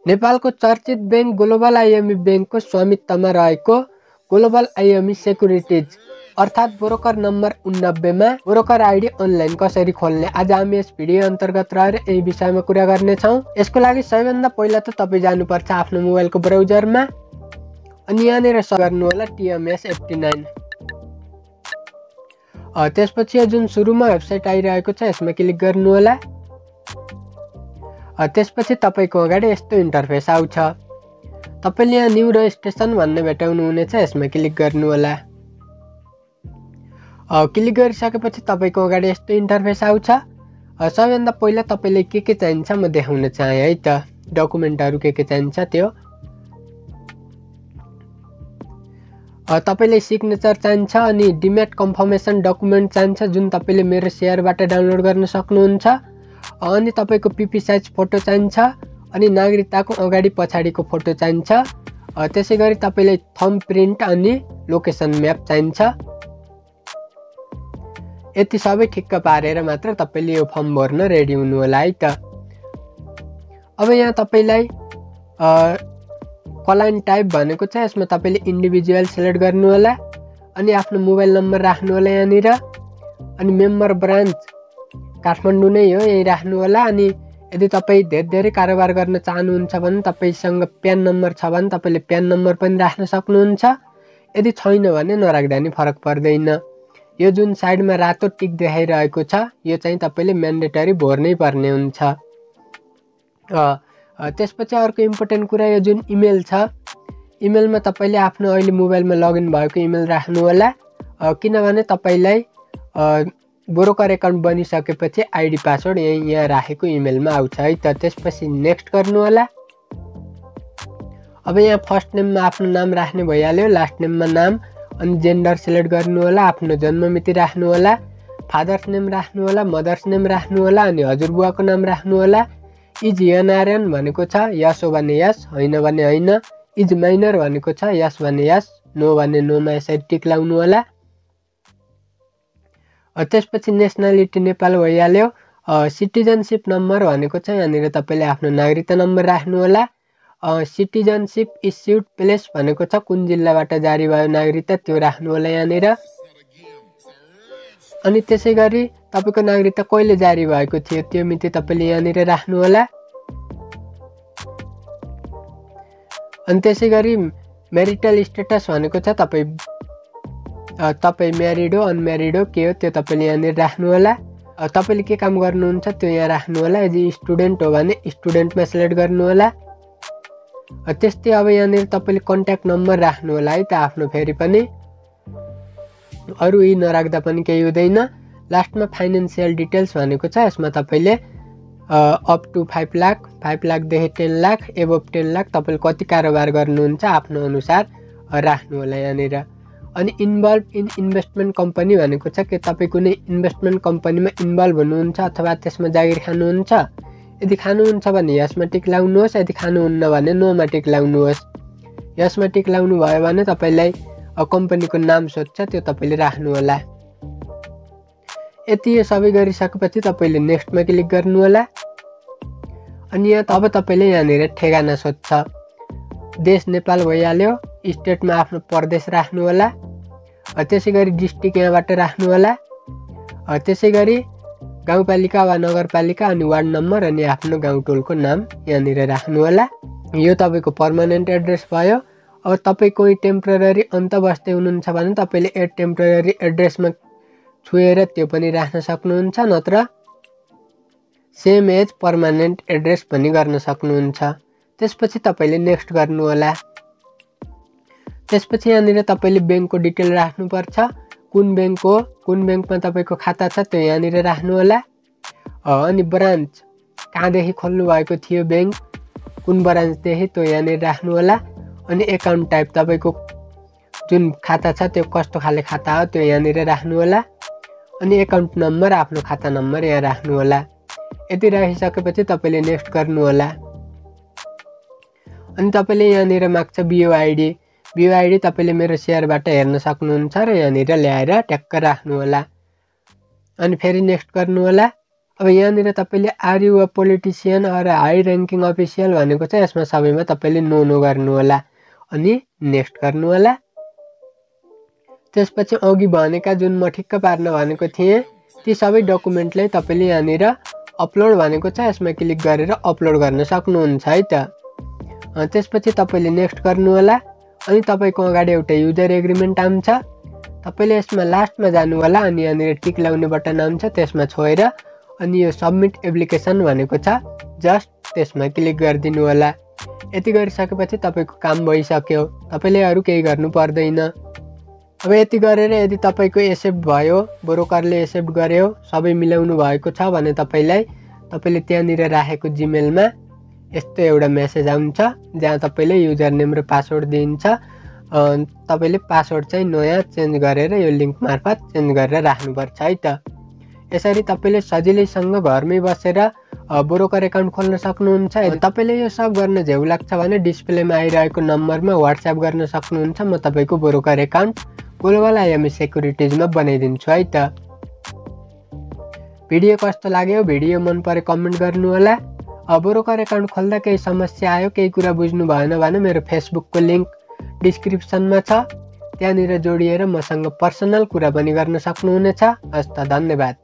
नेपालको चर्चित bank global IME बैंकको स्वामित्वमा रहेको ग्लोबल आइएमई सेक्युरिटीज अर्थात् ब्रोकर नम्बर 89 मा ब्रोकर आइडी अनलाइन कसरी खोल्ने आज हामी यस भिडियो अन्तर्गत रहेर यही विषयमा कुरा गर्नेछौँ। यसको लागि सबैभन्दा पहिला त तपाई जानुपर्छ आफ्नो मोबाइलको ब्राउजरमा अनि यहाँनिर सर्च गर्नु होला TMS 89। त्यसपछि जुन सुरुमा वेबसाइट आइरहेको छ यसमा क्लिक गर्नु होला। त्यसपछि तपाईको अगाडि यस्तो इन्टरफेस आउँछ। तपाईले यहाँ न्यू रजिस्ट्रेसन भन्ने भेटाउनु हुनेछ, यसमा क्लिक गर्नु होला। क्लिक गरिसकेपछि तपाईको अगाडि यस्तो इन्टरफेस आउँछ। सबैभन्दा पहिला तपाईले के चाहिन्छ म देखाउन चाहे है त, डकुमेन्टहरु के चाहिन्छ त्यो। तपाईले सिग्नेचर चाहिन्छ अनि डिम्याट कन्फर्मेसन डकुमेन्ट चाहिन्छ जुन तपाईले मेरो शेयरबाट डाउनलोड गर्न सक्नुहुन्छ। अनि तपाईको पीपी साइज फोटो चाहिन्छ अनि नागरिकताको अगाडि पछाडिको फोटो चाहिन्छ। त्यसैगरी तपाईले थम्ब प्रिन्ट अनि लोकेसन म्याप चाहिन्छ। यति सबै ठिक्क पारेर मात्र तपाईले यो फर्म भर्न रेडी हुनु होला है त। अब यहाँ तपाईलाई क्लाइन्ट टाइप भनेको छ, यसमा तपाईले इन्डिभिजुअल सिलेक्ट गर्नु होला अनि आफ्नो मोबाइल नम्बर राख्नु होला यहाँनिर। अनि मेम्बर ब्रान्च काठमाडौँ नै हो, यही राख्नु होला। अनि यदि तपाई धेरै कारोबार गर्न चाहनुहुन्छ भने तपाईसँग प्यान नम्बर छ भने तपाईले प्यान नम्बर पनि राख्न सक्नुहुन्छ। यदि छैन भने नराख्दा नि फरक पर्दैन। यो जुन साइडमा रातो टिक देखाइरहेको छ यो चाहिँ तपाईले म्यान्डेटरी भर्नै पर्ने हुन्छ। त्यसपछि अर्को इम्पोर्टेन्ट कुरा यो जुन इमेल छ, इमेलमा तपाईले आफ्नो अहिले मोबाइलमा लगइन भएको इमेल राख्नु होला, किनभने तपाईलाई ब्रोकर एकाउन्ट बनिसकेपछि आइडी पासवर्ड यहाँ राखेको इमेलमा आउँछ है त। त्यसपछि नेक्स्ट गर्नु होला। अब यहाँ फर्स्ट नेममा आफ्नो नाम राख्ने भइहाल्यो, लास्ट नेममा नाम अनि जेन्डर सिलेक्ट गर्नु होला, आफ्नो जन्ममिति राख्नु होला, फादर्स नेम राख्नु होला, मदर्स नेम राख्नु होला अनि हजुरबुवाको नाम राख्नु होला। इज एनआरएन भनेको छ यस हो भने यस, होइन भने होइन। इज माइनर भनेको छ यस भने यस, नो भने नोमा यसरी टिक लाउनु होला। त्यसपछि नेसनालिटी नेपाल भइहाल्यो। सिटिजनशिप नम्बर भनेको छ यहाँनिर तपाईले आफ्नो नागरिकता नम्बर राख्नु होला। सिटिजनशिप इस्युड प्लेस भनेको छ कुन जिल्लाबाट जारी भयो नागरिकता त्यो राख्नु होला यहाँनिर। अनि त्यसैगरी तपाईको नागरिकता कहिले जारी भएको थियो त्यो मिति तपाईले यहाँनिर राख्नु होला। अनि त्यसैगरी म्यारिटल स्टेटस भनेको छ तपाई म्यारिड हो अनम्यारिड हो के हो त्यो तपाईले यहाँनिर राख्नु होला। तपाईले के काम गर्नुहुन्छ त्यो यहाँ राख्नु होला। यदि स्टुडेन्ट हो भने स्टुडेन्टमा सिलेक्ट गर्नु होला। त्यस्तै अब यहाँनिर तपाईले कन्ट्याक्ट नम्बर राख्नु होला है त आफ्नो। फेरि पनि अरु यी नराख्दा पनि केही हुँदैन। लास्टमा फाइनान्सियल डिटेल्स भनेको छ, यसमा तपाईले अप टु 5 लाख 5 लाखदेखि 10 लाख एबोभ 10 लाख तपाईले कति कारोबार गर्नुहुन्छ आफ्नो अनुसार राख्नु होला यहाँनिर। अनि इन्भल्भ इन इन्भेस्टमेन्ट कम्पनी भनेको छ कि तपाई कुनै इन्भेस्टमेन्ट कम्पनीमा इन्भल्भ हुनुहुन्छ अथवा त्यसमा जागिर खानुहुन्छ। यदि खानुहुन्छ भने यसमा टिक लाउनुहोस्, यदि खानुहुन्न भने नोमा टिक लाउनुहोस्। यसमा टिक लाउनु भयो भने तपाईलाई कम्पनीको नाम सोध्छ त्यो तपाईले राख्नु होला। यति सबै गरिसकेपछि तपाईले नेक्स्टमा क्लिक गर्नु होला। अनि यहाँ अब तपाईले यहाँनिर ठेगाना सोध्छ। देश नेपाल भइहाल्यो, स्टेटमा आफ्नो प्रदेश राख्नु होला। त्यसैगरी डिस्ट्रिक्ट यहाँबाट राख्नु होला। त्यसैगरी गाउँपालिका वा नगरपालिका अनि वार्ड नम्बर अनि आफ्नो गाउँ टोलको नाम यहाँनिर राख्नु होला। यो तपाईको पर्मानेन्ट एड्रेस भयो। अब तपाई कोही टेम्पररी अन्त बस्दै हुनुहुन्छ भने तपाईले एड टेम्पररी एड्रेसमा छुएर त्यो पनि राख्न सक्नुहुन्छ, नत्र सेम एज पर्मानेन्ट एड्रेस पनि गर्न सक्नुहुन्छ। त्यसपछि तपाईले नेक्स्ट गर्नु होला। त्यसपछि यहाँनिर तपाईले बैंकको डिटेल राख्नुपर्छ, कुन बैंक हो, कुन बैंकमा तपाईको खाता छ त्यो यहाँनिर राख्नु होला। अनि ब्रान्च कहाँदेखि खोल्नु भएको थियो बैंक, कुन ब्रान्चदेखि त्यो यहाँनिर राख्नु होला। अनि एकाउन्ट टाइप तपाईको जुन खाता छ त्यो कस्तो खाले खाता हो त्यो यहाँनिर राख्नु होला। अनि एकाउन्ट नम्बर आफ्नो खाता नम्बर यहाँ राख्नु होला। यति राखिसकेपछि तपाईले नेक्स्ट गर्नु होला। अनि तपाईले यहाँनिर माग्छ बिओ आइडी। बिओ आइडी तपाईले मेरो शेयरबाट हेर्न सक्नुहुन्छ र यहाँनिर ल्याएर ट्याक्क राख्नु होला। अनि फेरि नेक्स्ट गर्नु होला। अब यहाँनिर तपाईँले are you a politician or high ranking official भनेको छ, यसमा सबैमा तपाईँले नो गर्नु होला अनि नेक्स्ट गर्नु होला। त्यसपछि अघि भनेका जुन म ठिक्क पार्न भनेको थिएँ ती सबै डकुमेन्टलाई तपाईँले यहाँनिर अपलोड भनेको छ, यसमा क्लिक गरेर अपलोड गर्न सक्नुहुन्छ है त। त्यसपछि तपाईँले नेक्स्ट गर्नु होला अनि तपाईँको अगाडि एउटा युजर एग्रिमेन्ट आउँछ। तपाईँले यसमा लास्टमा जानु होला अनि यहाँनिर टिक लगाउने बटन आउँछ, त्यसमा छोएर अनि यो सबमिट एप्लिकेसन भनेको छ जस्ट त्यसमा क्लिक गरिदिनु होला। यति गरिसकेपछि तपाईँको काम भइसक्यो, तपाईँले अरू केही गर्नु पर्दैन। अब यति गरेर यदि तपाईँको एक्सेप्ट भयो, ब्रोकरले एक्सेप्ट गर्यो, सबै मिलाउनु भएको छ भने तपाईँले त्यहाँनिर राखेको जिमेलमा यस्तो एउटा मेसेज आउँछ जहाँ तपाईँले युजर नेम र पासवर्ड दिन्छ। तपाईँले पासवर्ड चाहिँ नयाँ चेन्ज गरेर यो लिङ्क मार्फत चेन्ज गरेर राख्नुपर्छ है त। यसरी तपाईँले सजिलैसँग घरमै बसेर ब्रोकर एकाउन्ट खोल्न सक्नुहुन्छ। यदि तपाईँले यो सब गर्न झ्याउ लाग्छ भने डिस्प्लेमा आइरहेको नम्बरमा व्हाट्सएप गर्न सक्नुहुन्छ। म तपाईँको ब्रोकर एकाउन्ट ग्लोबल आइएमई सेक्युरिटिजमा बनाइदिन्छु है त। भिडियो कस्तो लाग्यो, भिडियो मन परे कमेन्ट गर्नु होला। ब्रोकर एकाउन्ट खोल्दा केही समस्या आयो, केही कुरा बुझ्नु भएन भने मेरो फेसबुकको लिङ्क डिस्क्रिप्सनमा छ, त्यहाँनिर जोडिएर मसँग पर्सनल कुरा पनि गर्न सक्नुहुनेछ। हस् त, धन्यवाद।